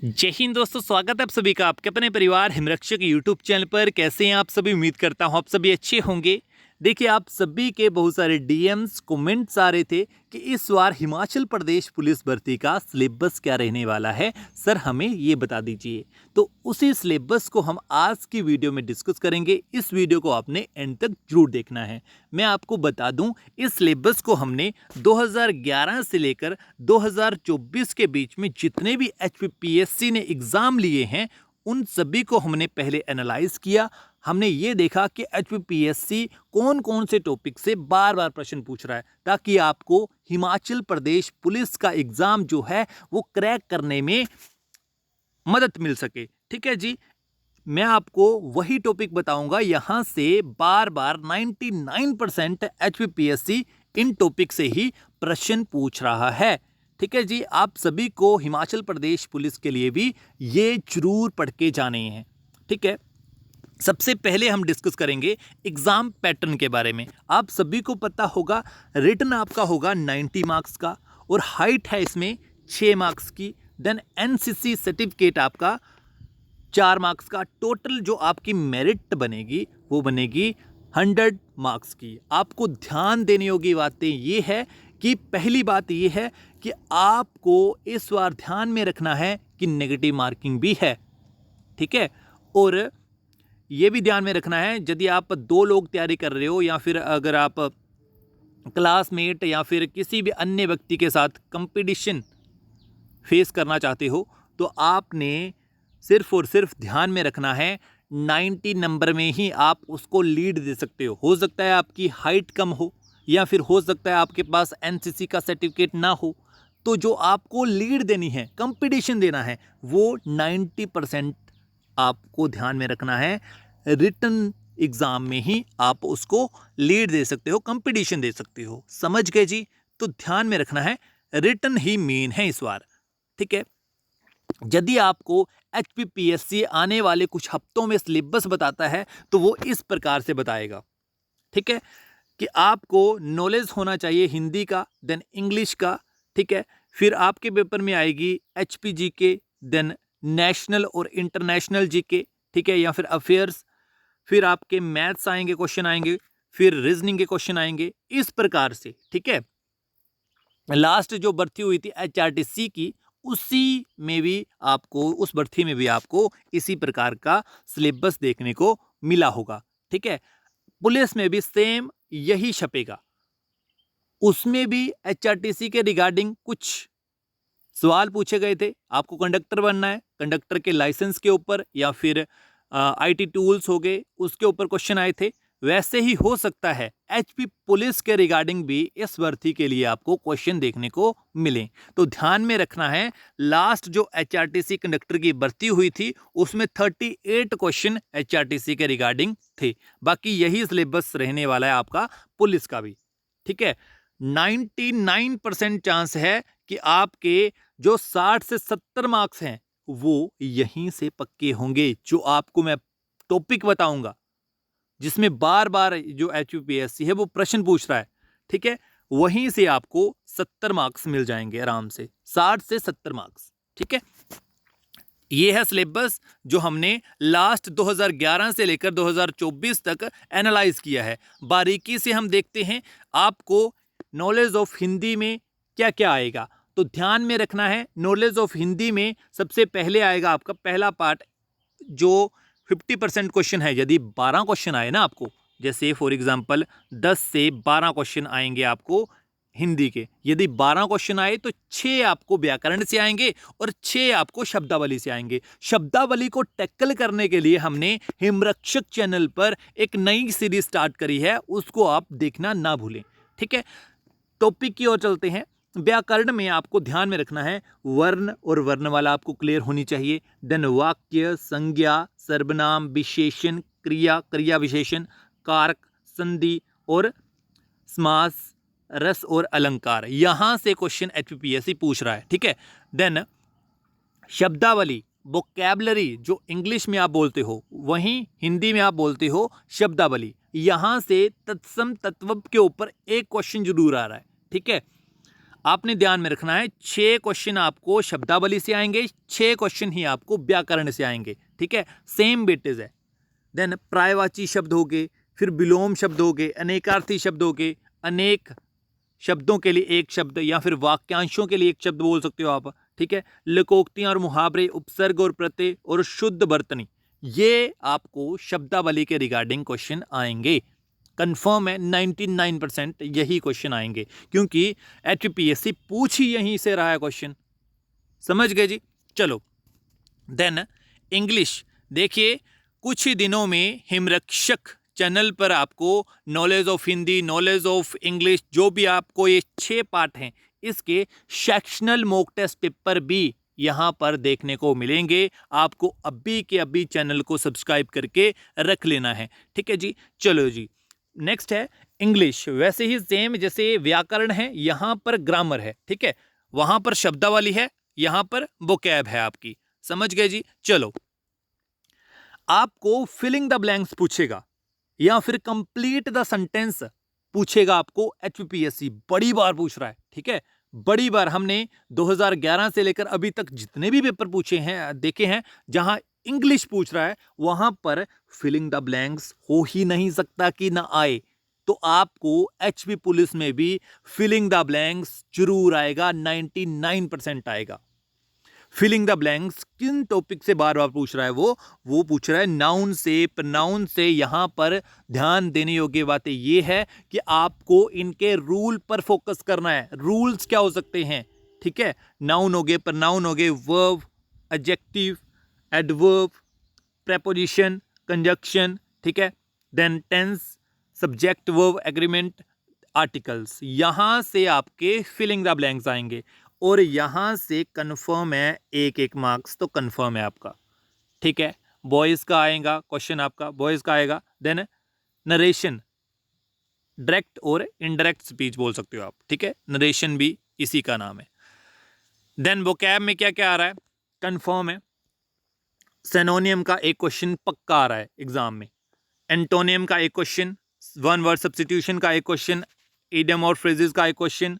जय हिंद दोस्तों, स्वागत है आप सभी का आपके अपने परिवार हिमरक्षक यूट्यूब चैनल पर। कैसे हैं आप सभी? उम्मीद करता हूं आप सभी अच्छे होंगे। देखिए, आप सभी के बहुत सारे डीएम्स कमेंट्स आ रहे थे कि इस बार हिमाचल प्रदेश पुलिस भर्ती का सिलेबस क्या रहने वाला है, सर हमें ये बता दीजिए। तो उसी सिलेबस को हम आज की वीडियो में डिस्कस करेंगे। इस वीडियो को आपने एंड तक जरूर देखना है। मैं आपको बता दूं, इस सिलेबस को हमने 2011 से लेकर 2024 के बीच में जितने भी एचपीपीएससी ने एग्जाम लिए हैं उन सभी को हमने पहले एनालाइज किया। हमने ये देखा कि एचपीपीएससी कौन कौन से टॉपिक से बार बार प्रश्न पूछ रहा है, ताकि आपको हिमाचल प्रदेश पुलिस का एग्जाम जो है वो क्रैक करने में मदद मिल सके। ठीक है जी, मैं आपको वही टॉपिक बताऊंगा। यहां से बार बार 99% एचपीपीएससी इन टॉपिक से ही प्रश्न पूछ रहा है। ठीक है जी, आप सभी को हिमाचल प्रदेश पुलिस के लिए भी ये जरूर पढ़ के जाने हैं। ठीक है, सबसे पहले हम डिस्कस करेंगे एग्जाम पैटर्न के बारे में। आप सभी को पता होगा, रिटन आपका होगा 90 मार्क्स का और हाइट है इसमें 6 मार्क्स की। देन एनसीसी सर्टिफिकेट आपका 4 मार्क्स का। टोटल जो आपकी मेरिट बनेगी वो बनेगी 100 मार्क्स की। आपको ध्यान देने योग्य बातें ये है कि पहली बात ये है कि आपको इस बार ध्यान में रखना है कि नेगेटिव मार्किंग भी है। ठीक है, और ये भी ध्यान में रखना है, यदि आप 2 लोग तैयारी कर रहे हो या फिर अगर आप क्लासमेट या फिर किसी भी अन्य व्यक्ति के साथ कंपटीशन फेस करना चाहते हो, तो आपने सिर्फ और सिर्फ ध्यान में रखना है 90 नंबर में ही आप उसको लीड दे सकते हो सकता है आपकी हाइट कम हो या फिर हो सकता है आपके पास एनसीसी का सर्टिफिकेट ना हो, तो जो आपको लीड देनी है, कंपटीशन देना है, वो 90% आपको ध्यान में रखना है। रिटन एग्जाम में ही आप उसको लीड दे सकते हो, कंपटीशन दे सकते हो। समझ गए जी? तो ध्यान में रखना है, रिटन ही मेन है इस बार। ठीक है, यदि आपको एचपीपीएससी आने वाले कुछ हफ्तों में सिलेबस बताता है तो वो इस प्रकार से बताएगा। ठीक है, कि आपको नॉलेज होना चाहिए हिंदी का, देन इंग्लिश का। ठीक है, फिर आपके पेपर में आएगी एचपी के, देन नेशनल और इंटरनेशनल जीके। ठीक है, या फिर अफेयर्स। फिर आपके मैथ्स आएंगे, क्वेश्चन आएंगे, फिर रीजनिंग के क्वेश्चन आएंगे, इस प्रकार से। ठीक है, लास्ट जो भर्ती हुई थी एचआरटीसी की, उसी में भी आपको, उस भर्ती में भी आपको इसी प्रकार का सिलेबस देखने को मिला होगा। ठीक है, पुलिस में भी सेम यही छपेगा। उसमें भी एचआरटीसी के रिगार्डिंग कुछ सवाल पूछे गए थे। आपको कंडक्टर बनना है, कंडक्टर के लाइसेंस के ऊपर या फिर आईटी टूल्स हो गए, उसके ऊपर क्वेश्चन आए थे। वैसे ही हो सकता है एचपी पुलिस के रिगार्डिंग भी इस भर्ती के लिए आपको क्वेश्चन देखने को मिले। तो ध्यान में रखना है, लास्ट जो एचआरटीसी कंडक्टर की भर्ती हुई थी उसमें 38 क्वेश्चन एचआरटीसी के रिगार्डिंग थे। बाकी यही सिलेबस रहने वाला है आपका पुलिस का भी। ठीक है, 99% चांस है कि आपके जो 60 से 70 मार्क्स हैं वो यहीं से पक्के होंगे। जो आपको मैं टॉपिक बताऊंगा जिसमें बार बार जो एचयूपीएससी है वो प्रश्न पूछ रहा है, ठीक है, वहीं से आपको 70 मार्क्स मिल जाएंगे आराम से, 60 से 70 मार्क्स। ठीक है, ये है सिलेबस जो हमने लास्ट 2011 से लेकर 2024 तक एनालाइज किया है। बारीकी से हम देखते हैं आपको नॉलेज ऑफ हिंदी में क्या क्या आएगा। तो ध्यान में रखना है, नॉलेज ऑफ हिंदी में सबसे पहले आएगा आपका पहला पार्ट, जो 50% क्वेश्चन है। यदि 12 क्वेश्चन आए ना आपको, जैसे फॉर एग्जांपल 10 से 12 क्वेश्चन आएंगे आपको हिंदी के, यदि 12 क्वेश्चन आए तो 6 आपको व्याकरण से आएंगे और 6 आपको शब्दावली से आएंगे। शब्दावली को टैकल करने के लिए हमने हिमरक्षक चैनल पर एक नई सीरीज स्टार्ट करी है, उसको आप देखना ना भूलें। ठीक है, टॉपिक की ओर चलते हैं। व्याकरण में आपको ध्यान में रखना है, वर्ण और वर्णमाला आपको क्लियर होनी चाहिए। देन वाक्य, संज्ञा, सर्वनाम, विशेषण, क्रिया, क्रिया विशेषण, कारक, संधि और समास, रस और अलंकार। यहां से क्वेश्चन एचपीपीएससी पूछ रहा है। ठीक है, देन शब्दावली, वोकैबुलरी, जो इंग्लिश में आप बोलते हो वहीं हिंदी में आप बोलते हो शब्दावली। यहां से तत्सम तत्व के ऊपर एक क्वेश्चन जरूर आ रहा है। ठीक है, आपने ध्यान में रखना है 6 क्वेश्चन आपको शब्दावली से आएंगे, 6 क्वेश्चन ही आपको व्याकरण से आएंगे, ठीक है, सेम वेटेज है। देन प्रायवाची शब्द हो गए, फिर विलोम शब्द हो गए, अनेकार्थी शब्द हो गए, अनेक शब्दों के लिए एक शब्द या फिर वाक्यांशों के लिए एक शब्द बोल सकते हो आप, ठीक है, लोकोक्तियां और मुहावरे, उपसर्ग और प्रत्यय और शुद्ध बर्तनी, ये आपको शब्दावली के रिगार्डिंग क्वेश्चन आएंगे। कंफर्म है 99% यही क्वेश्चन आएंगे, क्योंकि एचपीएससी पूछ ही यहीं से रहा है क्वेश्चन। समझ गए जी। चलो देन इंग्लिश, देखिए कुछ ही दिनों में हिमरक्षक चैनल पर आपको knowledge of Hindi, knowledge of English, जो भी आपको ये 6 पार्ट हैं, इसके सेक्शनल मॉक टेस्ट पेपर भी यहाँ पर देखने को मिलेंगे। आपको अभी के अभी चैनल को सब्सक्राइब करके रख लेना है, ठीक है जी। चलो जी, नेक्स्ट है इंग्लिश। वैसे ही सेम जैसे व्याकरण है, यहाँ पर ग्रामर है, ठीक है, वहाँ पर शब्दावली है, यहाँ पर वोकैब है आपकी। समझ गए जी। चलो, आपको फिलिंग द ब्लैंक्स पूछेगा या फिर कंप्लीट द सेंटेंस पूछेगा आपको। एचपीएससी बड़ी बार पूछ रहा है, ठीक है, बड़ी बार। हमने 2011 से लेकर अभी तक जितने भी पेपर पूछे हैं, देखे हैं, जहां इंग्लिश पूछ रहा है वहां पर फिलिंग द ब्लैंक्स हो ही नहीं सकता कि ना आए। तो आपको एचपी पुलिस में भी फिलिंग द ब्लैंक्स जरूर आएगा, 99% आएगा। फिलिंग द ब्लैंक्स किन टॉपिक से बार बार पूछ रहा है, वो पूछ रहा है नाउन से, प्रोनाउन से। यहां पर ध्यान देने योग्य बातें ये है कि आपको इनके रूल पर फोकस करना है। रूल्स क्या हो सकते हैं, ठीक है, नाउन हो गए, प्रोनाउन हो गए, verb, adjective, adverb, preposition, conjunction, ठीक है, then tense, subject, verb, agreement, articles. यहां से आपके फिलिंग द ब्लैंक्स आएंगे और यहां से कंफर्म है, एक मार्क्स तो कंफर्म है आपका, ठीक है। बॉयज का आएगा क्वेश्चन, आपका बॉयज का आएगा। देन नरेशन, डायरेक्ट और इनडायरेक्ट स्पीच बोल सकते हो आप, ठीक है, नरेशन भी इसी का नाम है। देन वोकैब में क्या क्या आ रहा है, कंफर्म है। सिनोनियम का एक क्वेश्चन पक्का आ रहा है एग्जाम में, एंटोनियम का एक क्वेश्चन, वन वर्ड सब्स्टिट्यूशन का एक क्वेश्चन, इडियम और फ्रेजेस का एक क्वेश्चन,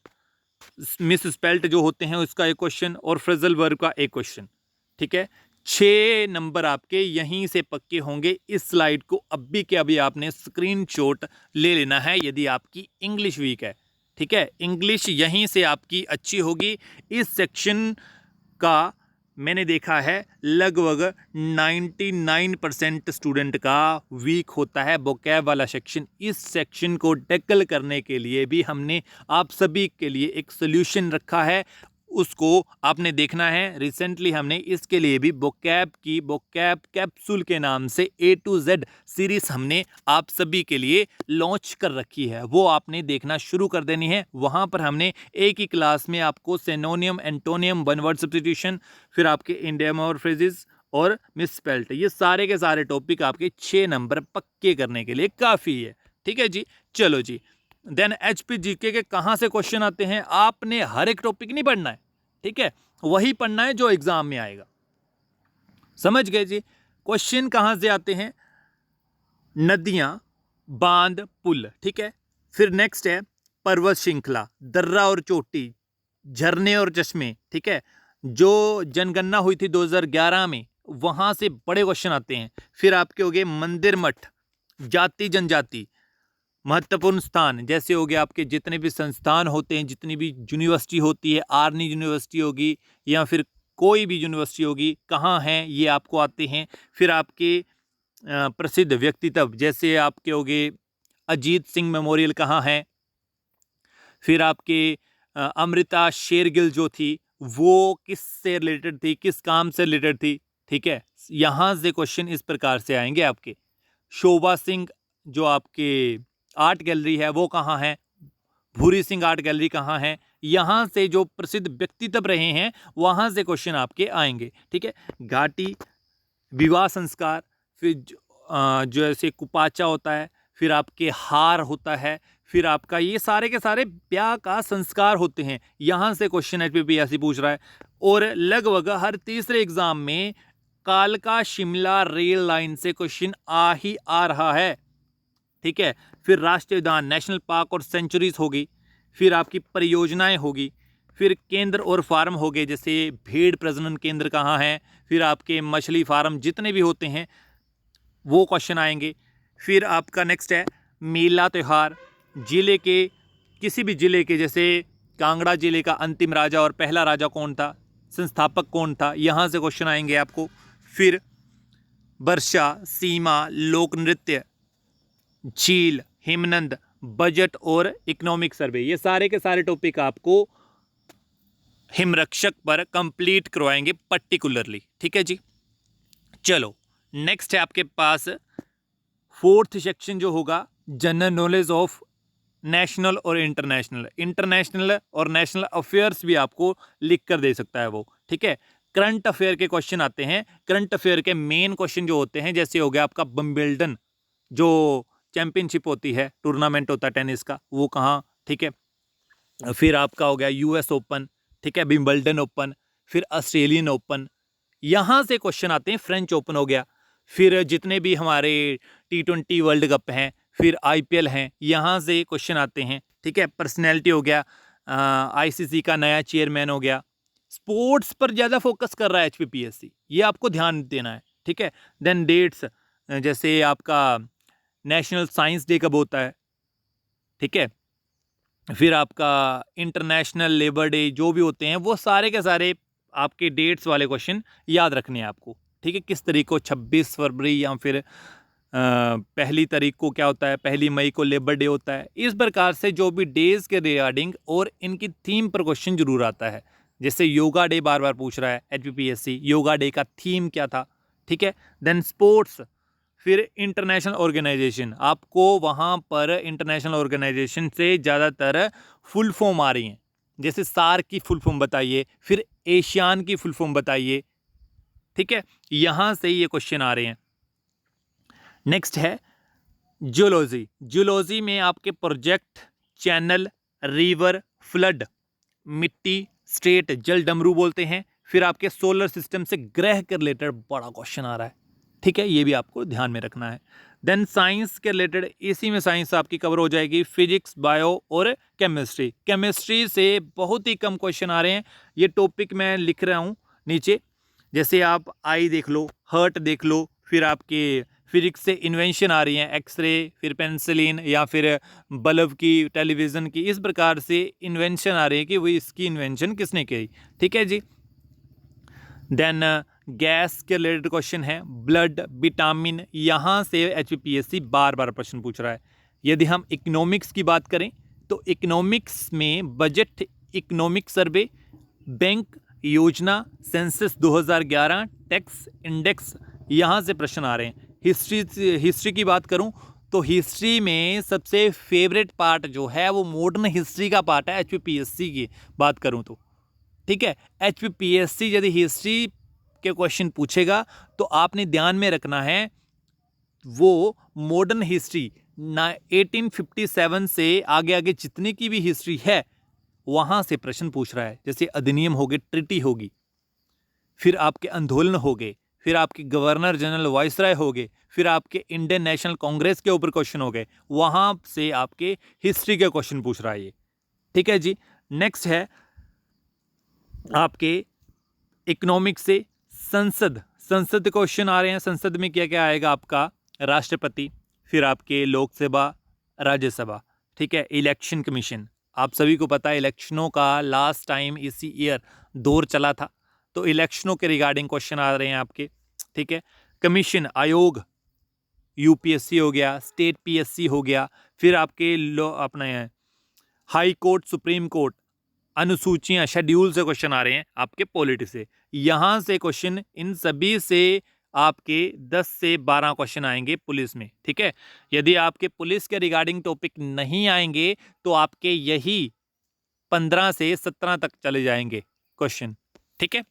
मिस स्पेल्ट जो होते हैं उसका एक क्वेश्चन, और फ्रेजल वर्ब का एक क्वेश्चन, ठीक है। 6 नंबर आपके यहीं से पक्के होंगे। इस स्लाइड को अभी के अभी आपने स्क्रीनशॉट ले लेना है यदि आपकी इंग्लिश वीक है, ठीक है। इंग्लिश यहीं से आपकी अच्छी होगी। इस सेक्शन का मैंने देखा है लगभग 99% स्टूडेंट का वीक होता है वोकैब वाला सेक्शन। इस सेक्शन को टैकल करने के लिए भी हमने आप सभी के लिए एक सोल्यूशन रखा है, उसको आपने देखना है। रिसेंटली हमने इसके लिए भी वोकैब कैप्सूल के नाम से A to Z सीरीज हमने आप सभी के लिए लॉन्च कर रखी है, वो आपने देखना शुरू कर देनी है। वहां पर हमने एक ही क्लास में आपको सिनोनियम, एंटोनियम, वन वर्ड सब्स्टिट्यूशन, फिर आपके इडियम और फ्रेजेस और मिसस्पेल्ट, ये सारे के सारे टॉपिक आपके 6 नंबर पक्के करने के लिए काफ़ी है, ठीक है जी। चलो जी, देन एचपी जीके के कहाँ से क्वेश्चन आते हैं, आपने हर एक टॉपिक नहीं पढ़ना है, ठीक है, वही पढ़ना है जो एग्जाम में आएगा। समझ गए जी। क्वेश्चन कहाँ से आते हैं, नदियां, बांध, पुल, ठीक है। फिर नेक्स्ट है पर्वत श्रृंखला, दर्रा और चोटी, झरने और चश्मे, ठीक है। जो जनगणना हुई थी 2011 में, वहां से बड़े क्वेश्चन आते हैं। फिर आपके हो गए मंदिर, मठ, जाति, जनजाति, महत्वपूर्ण स्थान, जैसे हो गया आपके जितने भी संस्थान होते हैं, जितनी भी यूनिवर्सिटी होती है, आर्नी यूनिवर्सिटी होगी या फिर कोई भी यूनिवर्सिटी होगी, कहाँ हैं ये आपको आते हैं। फिर आपके प्रसिद्ध व्यक्तित्व, जैसे आपके हो गए अजीत सिंह मेमोरियल कहाँ है। फिर आपके अमृता शेरगिल जो थी वो किस से रिलेटेड थी, किस काम से रिलेटेड थी, ठीक है। यहाँ से क्वेश्चन इस प्रकार से आएंगे आपके। शोभा सिंह जो आपके आर्ट गैलरी है वो कहाँ है, भूरी सिंह आर्ट गैलरी कहाँ है, यहाँ से जो प्रसिद्ध व्यक्तित्व रहे हैं वहाँ से क्वेश्चन आपके आएंगे, ठीक है। घाटी, विवाह संस्कार, फिर जो ऐसे कुपाचा होता है, फिर आपके हार होता है, फिर आपका ये सारे के सारे ब्याह का संस्कार होते हैं, यहाँ से क्वेश्चन एचपीपीएससी पूछ रहा है। और लगभग हर तीसरे एग्जाम में कालका शिमला रेल लाइन से क्वेश्चन आ ही आ रहा है, ठीक है। फिर राष्ट्रीय उद्यान, नेशनल पार्क और सेंचुरीज होगी, फिर आपकी परियोजनाएं होगी, फिर केंद्र और फार्म हो गए, जैसे भेड़ प्रजनन केंद्र कहाँ है, फिर आपके मछली फार्म जितने भी होते हैं वो क्वेश्चन आएंगे। फिर आपका नेक्स्ट है मेला त्यौहार, जिले के किसी भी जिले के, जैसे कांगड़ा जिले का अंतिम राजा और पहला राजा कौन था, संस्थापक कौन था, यहाँ से क्वेश्चन आएंगे आपको। फिर वर्षा, सीमा, लोक नृत्य, झील, हिमनद, बजट और इकोनॉमिक सर्वे, ये सारे के सारे टॉपिक आपको हिमरक्षक पर कंप्लीट करवाएंगे पर्टिकुलरली। ठीक है जी। चलो नेक्स्ट है आपके पास फोर्थ सेक्शन जो होगा जनरल नॉलेज ऑफ नेशनल और इंटरनेशनल। इंटरनेशनल और नेशनल अफेयर्स भी आपको लिख कर दे सकता है वो। ठीक है, करंट अफेयर के क्वेश्चन आते हैं। करंट अफेयर के मेन क्वेश्चन जो होते हैं, जैसे हो गया आपका विंबलडन जो चैंपियनशिप होती है, टूर्नामेंट होता है टेनिस का, वो कहाँ। ठीक है, फिर आपका हो गया यूएस ओपन, ठीक है, विंबलडन ओपन, फिर ऑस्ट्रेलियन ओपन, यहाँ से क्वेश्चन आते हैं। फ्रेंच ओपन हो गया, फिर जितने भी हमारे T20 वर्ल्ड कप हैं, फिर IPL हैं, यहाँ से क्वेश्चन आते हैं। ठीक है, पर्सनैलिटी हो गया, ICC का नया चेयरमैन हो गया। स्पोर्ट्स पर ज़्यादा फोकस कर रहा है HPPSC, ये आपको ध्यान देना है। ठीक है, देन डेट्स, जैसे आपका नेशनल साइंस डे कब होता है। ठीक है, फिर आपका इंटरनेशनल लेबर डे, जो भी होते हैं वो सारे के सारे आपके डेट्स वाले क्वेश्चन याद रखने हैं आपको। ठीक है, किस तारीख को 26 फरवरी या फिर पहली तारीख को क्या होता है, 1 मई को लेबर डे होता है। इस प्रकार से जो भी डेज के रिगार्डिंग और इनकी थीम पर क्वेश्चन जरूर आता है। जैसे योगा डे बार बार पूछ रहा है HPPSC, योगा डे का थीम क्या था। ठीक है, देन स्पोर्ट्स, फिर इंटरनेशनल ऑर्गेनाइजेशन, आपको वहाँ पर इंटरनेशनल ऑर्गेनाइजेशन से ज़्यादातर फुल फॉर्म आ रही हैं। जैसे सार्क की फुल फॉर्म बताइए, फिर एशियान की फुल फॉर्म बताइए। ठीक है, यहाँ से ये क्वेश्चन आ रहे हैं। नेक्स्ट है जियोलॉजी। जियोलॉजी में आपके प्रोजेक्ट, चैनल, रिवर, फ्लड, मिट्टी, स्टेट, जल डमरू बोलते हैं। फिर आपके सोलर सिस्टम से ग्रह के रिलेटेड बड़ा क्वेश्चन आ रहा है। ठीक है, ये भी आपको ध्यान में रखना है। देन साइंस के रिलेटेड, इसी में साइंस आपकी कवर हो जाएगी, फिजिक्स, बायो और केमिस्ट्री। केमिस्ट्री से बहुत ही कम क्वेश्चन आ रहे हैं, ये टॉपिक मैं लिख रहा हूँ नीचे। जैसे आप आई देख लो, हर्ट देख लो, फिर आपके फिजिक्स से इन्वेंशन आ रही हैं, एक्सरे, फिर पेंसिलिन या फिर बल्ब की, टेलीविज़न की, इस प्रकार से इन्वेंशन आ रही है कि वो इसकी इन्वेंशन किसने की। ठीक है जी। देन गैस के रिलेटेड क्वेश्चन है, ब्लड, विटामिन, यहाँ से HPPSC बार बार प्रश्न पूछ रहा है। यदि हम इकोनॉमिक्स की बात करें तो इकोनॉमिक्स में बजट, इकोनॉमिक सर्वे, बैंक योजना, सेंसस 2011, टैक्स इंडेक्स, यहाँ से प्रश्न आ रहे हैं। हिस्ट्री की बात करूँ तो हिस्ट्री में सबसे फेवरेट पार्ट जो है वो मॉडर्न हिस्ट्री का पार्ट है HPPSC की बात करूँ तो। ठीक है, HPPSC यदि हिस्ट्री के क्वेश्चन पूछेगा तो आपने ध्यान में रखना है वो मॉडर्न हिस्ट्री 1857 से आगे आगे जितनी की भी हिस्ट्री है वहाँ से प्रश्न पूछ रहा है। जैसे अधिनियम हो गए, ट्रिटी होगी, फिर आपके आंदोलन हो गए, फिर आपके गवर्नर जनरल वाइसराय हो गए, फिर आपके इंडियन नेशनल कांग्रेस के ऊपर क्वेश्चन हो गए, वहाँ से आपके हिस्ट्री के क्वेश्चन पूछ रहा है ये। ठीक है जी। नेक्स्ट है आपके इकोनॉमिक्स से संसद क्वेश्चन आ रहे हैं। संसद में क्या क्या आएगा आपका, राष्ट्रपति, फिर आपके लोकसभा, राज्यसभा। ठीक है, इलेक्शन कमीशन, आप सभी को पता है इलेक्शनों का लास्ट टाइम इसी ईयर दौर चला था, तो इलेक्शनों के रिगार्डिंग क्वेश्चन आ रहे हैं आपके। ठीक है, कमीशन, आयोग, UPSC हो गया, स्टेट PSC हो गया, फिर आपके अपने हाई कोर्ट, सुप्रीम कोर्ट, अनुसूचियां, शेड्यूल से क्वेश्चन आ रहे हैं आपके पॉलिटी से। यहाँ से क्वेश्चन इन सभी से आपके 10 से 12 क्वेश्चन आएंगे पुलिस में। ठीक है, यदि आपके पुलिस के रिगार्डिंग टॉपिक नहीं आएंगे तो आपके यही 15 से 17 तक चले जाएंगे क्वेश्चन। ठीक है,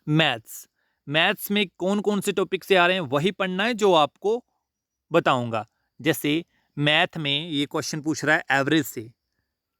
मैथ्स में कौन कौन से टॉपिक से आ रहे हैं वही पढ़ना है जो आपको बताऊंगा। जैसे मैथ में ये क्वेश्चन पूछ रहा है एवरेज से,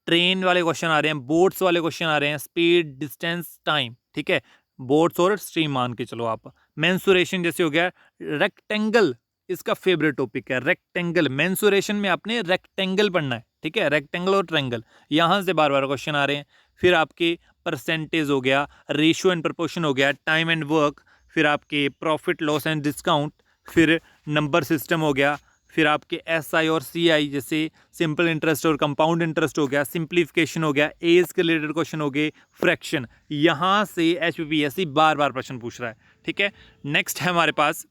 ट्रेन वाले क्वेश्चन आ रहे हैं, बोट्स वाले क्वेश्चन आ रहे हैं, स्पीड, डिस्टेंस, टाइम। ठीक है, बोट्स और स्ट्रीम मान के चलो आप। मेंसुरेशन जैसे हो गया, रेक्टेंगल इसका फेवरेट टॉपिक है रेक्टेंगल। मेंसुरेशन में आपने रेक्टेंगल पढ़ना है, ठीक है, रेक्टेंगल और ट्रायंगल, यहाँ से बार बार क्वेश्चन आ रहे हैं। फिर आपके परसेंटेज हो गया, रेशियो एंड प्रपोर्शन हो गया, टाइम एंड वर्क, फिर आपके प्रॉफिट लॉस एंड डिस्काउंट, फिर नंबर सिस्टम हो गया, फिर आपके SI और CI जैसे सिंपल इंटरेस्ट और कंपाउंड इंटरेस्ट हो गया, सिंप्लीफिकेशन हो गया, एज के रिलेटेड क्वेश्चन हो गए, फ्रैक्शन। यहाँ से HPPSC बार बार प्रश्न पूछ रहा है, ठीक है। नेक्स्ट है हमारे पास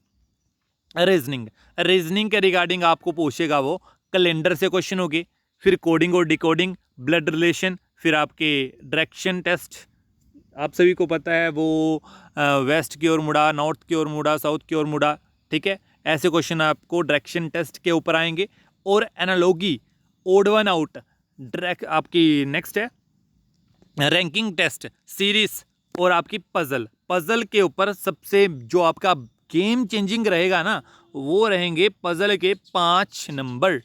रीजनिंग। रीजनिंग के रिगार्डिंग आपको पूछेगा वो कैलेंडर से क्वेश्चन हो गए, फिर कोडिंग और डिकोडिंग, ब्लड रिलेशन, फिर आपके डायरेक्शन टेस्ट, आप सभी को पता है वो वेस्ट की ओर मुड़ा, नॉर्थ की ओर मुड़ा, साउथ की ओर मुड़ा, ठीक है। ऐसे क्वेश्चन आपको डायरेक्शन टेस्ट के ऊपर आएंगे। और एनालॉगी, ओड वन आउट, आपकी नेक्स्ट है रैंकिंग टेस्ट, सीरीज और आपकी पजल। पजल के ऊपर सबसे जो आपका गेम चेंजिंग रहेगा ना, वो रहेंगे पजल के 5 नंबर,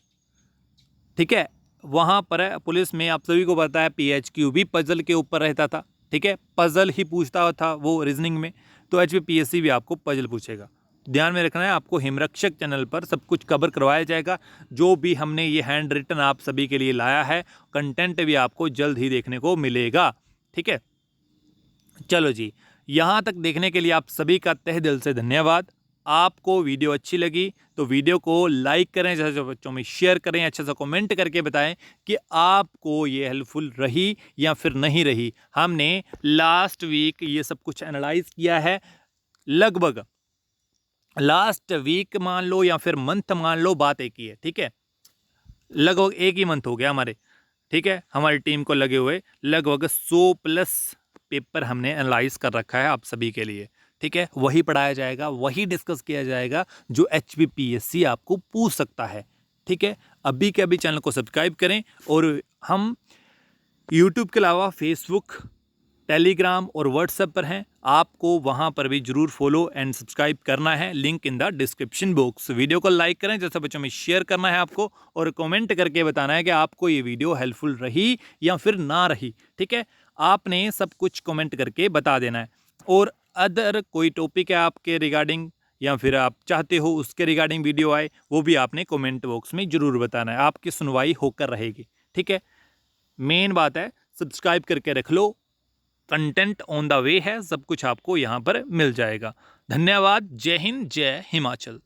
ठीक है। वहाँ पर पुलिस में आप सभी को पता है PHQ भी पजल के ऊपर रहता था, ठीक है, पजल ही पूछता था वो रीजनिंग में। तो HPPSC भी आपको पजल पूछेगा। ध्यान में रखना है, आपको हिमरक्षक चैनल पर सब कुछ कवर करवाया जाएगा। जो भी हमने ये हैंड रिटन आप सभी के लिए लाया है, कंटेंट भी आपको जल्द ही देखने को मिलेगा, ठीक है। चलो जी, यहाँ तक देखने के लिए आप सभी का तहे दिल से धन्यवाद। आपको वीडियो अच्छी लगी तो वीडियो को लाइक करें, जैसे बच्चों में शेयर करें, अच्छा सा कमेंट करके बताएं कि आपको ये हेल्पफुल रही या फिर नहीं रही। हमने लास्ट वीक ये सब कुछ एनालाइज किया है, लगभग लास्ट वीक मान लो या फिर मंथ मान लो, बात एक ही है, ठीक है। लगभग एक ही मंथ हो गया हमारे, ठीक है, हमारी टीम को लगे हुए लगभग 100+ पेपर हमने एनालाइज कर रखा है आप सभी के लिए, ठीक है। वही पढ़ाया जाएगा, वही डिस्कस किया जाएगा जो HPPSC आपको पूछ सकता है, ठीक है। अभी के अभी चैनल को सब्सक्राइब करें। और हम YouTube के अलावा फेसबुक, टेलीग्राम और व्हाट्सएप पर हैं, आपको वहां पर भी जरूर फॉलो एंड सब्सक्राइब करना है, link in the description box. Video को लाइक करें, जैसे बच्चों में शेयर करना है आपको, और कमेंट करके बताना है कि आपको ये वीडियो हेल्पफुल रही या फिर ना रही, ठीक है। आपने सब कुछ कमेंट करके बता देना है। और अदर कोई टॉपिक है आपके रिगार्डिंग या फिर आप चाहते हो उसके रिगार्डिंग वीडियो आए, वो भी आपने कमेंट बॉक्स में जरूर बताना है, आपकी सुनवाई होकर रहेगी, ठीक है। मेन बात है सब्सक्राइब करके रख लो, कंटेंट ऑन द वे है, सब कुछ आपको यहाँ पर मिल जाएगा। धन्यवाद। जय हिंद, जय हिमाचल।